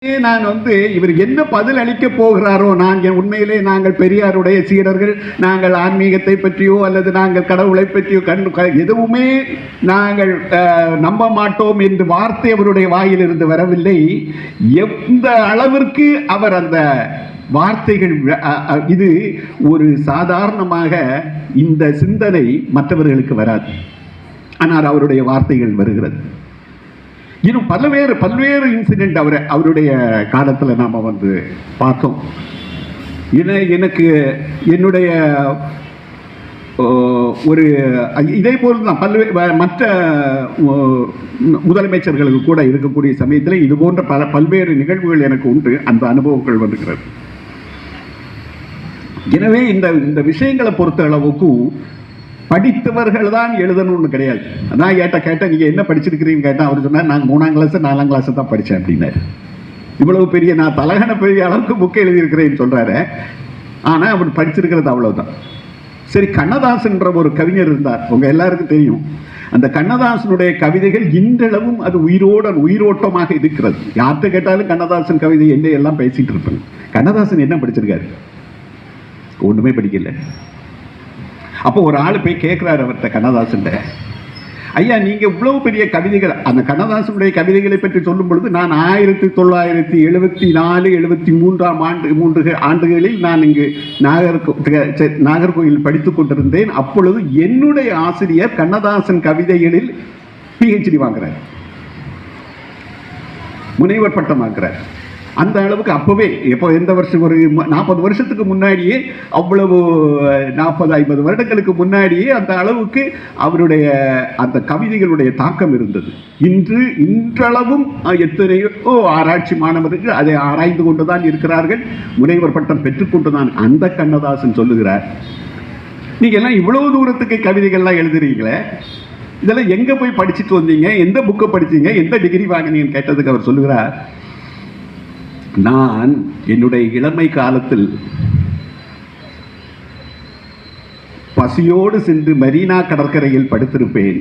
நான் இவர் என்ன பதில் அளிக்க போகிறாரோ, உண்மையிலே நாங்கள் பெரியாருடைய சீடர்கள், நாங்கள் ஆன்மீகத்தை பற்றியோ அல்லது நாங்கள் கடவுளை பற்றியோ எதுவுமே நாங்கள் நம்ப மாட்டோம் என்று வார்த்தை அவருடைய வாயிலிருந்து வரவில்லை. எந்த அளவிற்கு அவர் அந்த வார்த்தைகள், இது ஒரு சாதாரணமாக இந்த சிந்தனை மற்றவர்களுக்கு வராது, ஆனால் அவருடைய வார்த்தைகள் வருகிறது. இன்னும் பல்வேறு இன்சிடென்ட் அவருடைய காலத்தில் நாம் பார்த்தோம். எனக்கு என்னுடைய ஒரு இதே போல் தான் மற்ற முதலமைச்சர்களுக்கு கூட இருக்கக்கூடிய சமயத்தில் இது போன்ற பல்வேறு நிகழ்வுகள் எனக்கு உண்டு, அந்த அனுபவங்கள் வருகிறது. எனவே இந்த விஷயங்களை பொறுத்த அளவுக்கு படித்தவர்கள் தான் எழுதணும்னு கிடையாது. அதான் கேட்டேன் நீங்கள் என்ன படிச்சிருக்கிறீங்க கேட்டால் அவர் சொன்னார், நான் 3ஆம் கிளாஸ் 4ஆம் கிளாஸ் தான் படித்தேன் அப்படின்னாரு. இவ்வளவு பெரிய நான் தலகன பெரிய அளவுக்கு புக்கை எழுதியிருக்கிறேன்னு சொல்கிறாரு, ஆனால் அவர் படிச்சிருக்கிறது அவ்வளவுதான். சரி, கண்ணதாசன்ற ஒரு கவிஞர் இருந்தார், உங்கள் எல்லாருக்கும் தெரியும். அந்த கண்ணதாசனுடைய கவிதைகள் இன்றளவும் அது உயிரோட்டமாக இருக்கிறது. யார்கிட்ட கேட்டாலும் கண்ணதாசன் கவிதை என்ன எல்லாம் பேசிட்டு இருப்பாங்க. கண்ணதாசன் என்ன படிச்சிருக்காரு? ஒன்றுமே படிக்கல. அப்போ ஒரு ஆள் போய் கேட்குறாரு அவர்கிட்ட, கண்ணதாசன், ஐயா நீங்கள் இவ்வளவு பெரிய கவிதைகள், அந்த கண்ணதாசனுடைய கவிதைகளை பற்றி சொல்லும் பொழுது நான் 1974-73 ஆண்டுகளில் நான் இங்கு நாகர்கோயில் படித்துக் கொண்டிருந்தேன். அப்பொழுது என்னுடைய ஆசிரியர் கண்ணதாசன் கவிதைகளில் PhD வாங்குறார், முனைவர் பட்டம் வாங்குறார். அந்த அளவுக்கு அப்போவே, எந்த வருஷம், ஒரு 40 வருஷத்துக்கு முன்னாடியே, அவ்வளவு 40-50 வருடங்களுக்கு முன்னாடியே அந்த அளவுக்கு அவருடைய அந்த கவிதைகளுடைய தாக்கம் இருந்தது. இன்றளவும் எத்தனையோ ஆராய்ச்சி மாணவர்கள் அதை ஆராய்ந்து கொண்டுதான் இருக்கிறார்கள், முனைவர் பட்டம் பெற்றுக்கொண்டுதான். அந்த கண்ணதாசன் சொல்லுகிறார், நீங்க எல்லாம் இவ்வளவு தூரத்துக்கு கவிதைகள்லாம் எழுதுறீங்களே, இதெல்லாம் எங்க போய் படிச்சுட்டு வந்தீங்க, எந்த புக்கை படிச்சீங்க, எந்த டிகிரி வாங்கினீங்கன்னு கேட்டதுக்கு அவர் சொல்லுகிறார், நான் என்னுடைய இளமை காலத்தில் பசியோடு சென்று மெரினா கடற்கரையில் படுத்திருப்பேன்.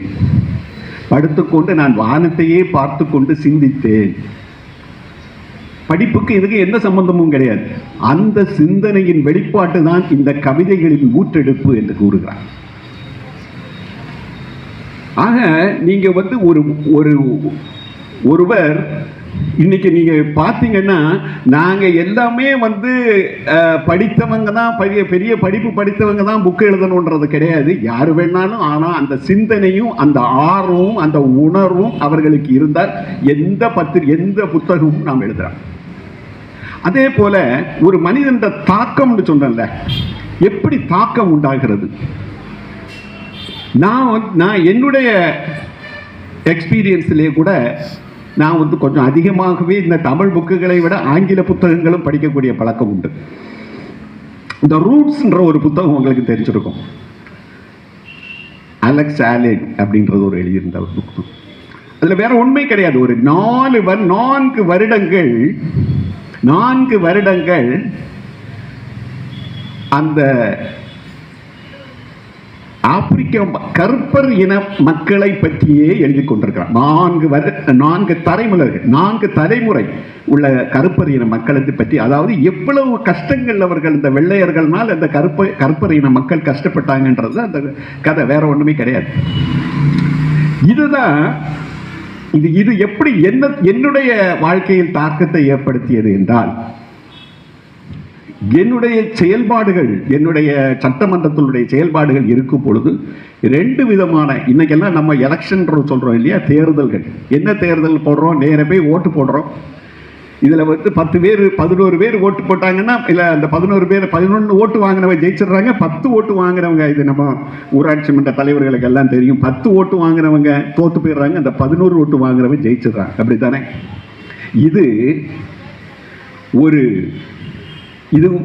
படுத்துக்கொண்டு நான் வானத்தையே பார்த்து கொண்டு சிந்தித்தேன். படிப்புக்கு இதுக்கு எந்த சம்பந்தமும் கிடையாது. அந்த சிந்தனையின் வெளிப்பாட்டு தான் இந்த கவிதைகளின் ஊற்றெடுப்பு என்று கூறுகிறார். ஆக நீங்க ஒருவர் இன்னைக்கு நீங்க பார்த்தீங்கன்னா, நாங்க எல்லாமே படித்தவங்க தான், பெரிய படிப்பு படித்தவங்க தான் புக் எழுதணுன்றது கிடையாது. யாரு வேணாலும், ஆனா அந்த சிந்தனையும் அந்த ஆர்வமும் அந்த உணர்வும் அவர்களுக்கு இருந்தால் எந்த புத்தகமும் நாம் எழுதுறோம். அதே போல ஒரு மனிதன் தாக்கம்னு சொன்னேன்ல, எப்படி தாக்கம் உண்டாகிறது? நான் என்னுடைய எக்ஸ்பீரியன்ஸ்லேயே கூட நான் கொஞ்சம் அதிகமாகவே இந்த தமிழ் புக்குகளை விட ஆங்கில புத்தகங்களும் படிக்கக்கூடிய பழக்கம் உண்டு. இந்த ரூட்ஸ்ன்ற ஒரு புத்தகம் உங்களுக்கு தெரிஞ்சிருக்கும், அலெக்ஸ் ஆலன் அப்படின்றது ஒரு எழுதியிருந்த ஒரு புக்கு. அதில் வேற உண்மை கிடையாது. ஒரு 4 வருடங்கள் அந்த ஆப்பிரிக்க கருப்பர் இன மக்களை பற்றியே எழுதி கொண்டிருக்கிறார். 4 தலைமுறை உள்ள கருப்பர் இன மக்களை பற்றி, அதாவது எவ்வளவு கஷ்டங்கள் அவர்கள் இந்த வெள்ளையர்கள்னால் அந்த கருப்பர் இன மக்கள் கஷ்டப்பட்டாங்கன்றது அந்த கதை, வேற ஒண்ணுமே கிடையாது. இதுதான் இது எப்படி என்னுடைய வாழ்க்கையில் தாக்கத்தை ஏற்படுத்தியது என்றால், என்னுடைய செயல்பாடுகள், என்னுடைய சட்டமன்றத்தினுடைய செயல்பாடுகள் இருக்கும் பொழுது 2 விதமான, இன்னைக்கெல்லாம் நம்ம எலெக்ஷன் சொல்றோம் இல்லையா, தேர்தல்கள். என்ன தேர்தல் போடுறோம்? நேர போய் ஓட்டு போடுறோம். இதுல 10 பேர் 11 பேர் ஓட்டு போட்டாங்கன்னா, இல்ல அந்த 11 ஓட்டு வாங்கினவங்க ஜெயிச்சிடுறாங்க. 10 ஓட்டு வாங்கினவங்க, இது நம்ம ஊராட்சி மன்ற தலைவர்களுக்கு எல்லாம் தெரியும், 10 ஓட்டு வாங்கினவங்க தோத்து போயிடுறாங்க, அந்த 11 ஓட்டு வாங்கினவங்க ஜெயிச்சிடுறாங்க. அப்படித்தானே?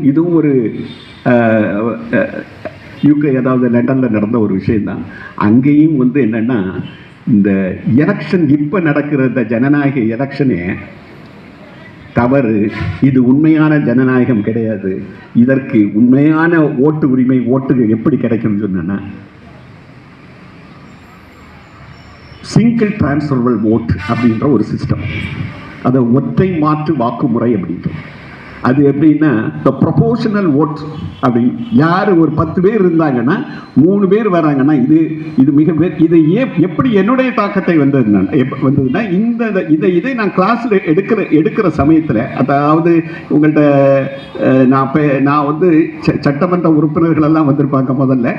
இதுவும் ஒரு UK, அதாவது லண்டனில் நடந்த ஒரு விஷயம்தான். அங்கேயும் என்னன்னா, இந்த எலெக்ஷன் இப்போ நடக்கிற இந்த ஜனநாயக எலெக்ஷனே தவறு, இது உண்மையான ஜனநாயகம் கிடையாது. இதற்கு உண்மையான ஓட்டு உரிமை, ஓட்டுகள் எப்படி கிடைக்கும்னு சொன்னா, சிங்கிள் டிரான்ஸ்ஃபரபிள் ஓட் அப்படின்ற ஒரு சிஸ்டம். அதை ஒற்றை மாற்று வாக்குமுறை அப்படின்ட்டு. அது எப்படின்னா ப்ரொபோஷனல் ஓட் அப்படி, யார் ஒரு 10 பேர் இருந்தாங்கன்னா 3 பேர் வராங்கன்னா இது மிக இதை எப்படி என்னுடைய தாக்கத்தை வந்ததுன்னா இதை நான் கிளாஸில் எடுக்கிற சமயத்தில், அதாவது உங்கள்கிட்ட நான் வந்து சட்டமன்ற உறுப்பினர்கள் எல்லாம் வந்திருப்பாங்க. முதல்ல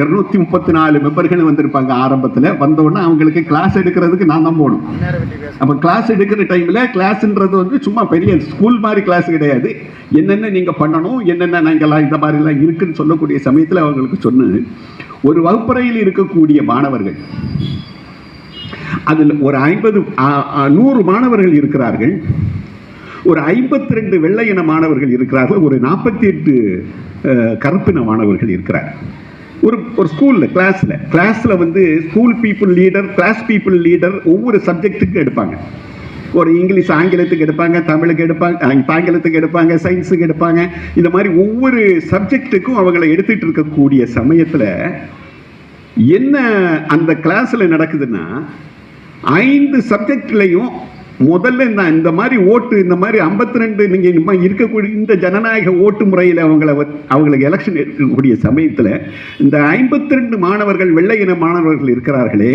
234 மெம்பர்கள் வந்திருப்பாங்க. ஆரம்பத்தில் வந்தோடனே அவங்களுக்கு கிளாஸ் எடுக்கிறதுக்கு நான் தான் போகணும். அப்போ கிளாஸ் எடுக்கிற டைமில், கிளாஸ்ன்றது வந்து சும்மா பெரிய ஸ்கூல் மாதிரி கிளாஸ் கிடையாது. என்னென்ன நீங்கள் பண்ணணும், என்னென்ன நாங்கள்லாம் இந்த மாதிரிலாம் இருக்குன்னு சொல்லக்கூடிய சமயத்தில் அவங்களுக்கு சொன்னது, ஒரு வகுப்பறையில் இருக்கக்கூடிய மாணவர்கள் அதில் ஒரு 100 மாணவர்கள் இருக்கிறார்கள். ஒரு 52 வெள்ளை இன மாணவர்கள் இருக்கிறார்கள். ஒரு 48 கருப்பின மாணவர்கள் இருக்கிறார்கள். ஒரு ஸ்கூலில் கிளாஸில் வந்து school people leader, class people leader ஒவ்வொரு சப்ஜெக்ட்டுக்கும் எடுப்பாங்க. ஒரு இங்கிலீஷ் ஆங்கிலத்துக்கு எடுப்பாங்க, தமிழுக்கு எடுப்பாங்க, ஆங்கிலத்துக்கு எடுப்பாங்க, சயின்ஸுக்கு எடுப்பாங்க. இந்த மாதிரி ஒவ்வொரு சப்ஜெக்ட்டுக்கும் அவங்களை எடுத்துட்டு இருக்கக்கூடிய சமயத்தில் என்ன அந்த கிளாஸில் நடக்குதுன்னா, 5 சப்ஜெக்ட்லையும் முதல்ல இந்த மாதிரி ஓட்டு, இந்த மாதிரி 52 நீங்கள் இருக்கக்கூடிய இந்த ஜனநாயக ஓட்டு முறையில் அவங்களுக்கு எலெக்ஷன் எடுக்கக்கூடிய சமயத்தில் இந்த 52 மாணவர்கள், வெள்ளை இன மாணவர்கள் இருக்கிறார்களே,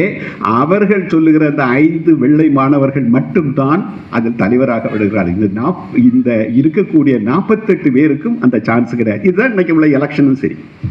அவர்கள் சொல்லுகிற அந்த 5 வெள்ளை மாணவர்கள் மட்டும்தான் அதில் தலைவராக விடுகிறார்கள். இந்த இருக்கக்கூடிய 48 பேருக்கும் அந்த சான்ஸ் கிடையாது. இதுதான் இன்னைக்கு உள்ள எலெக்ஷனும் சரி.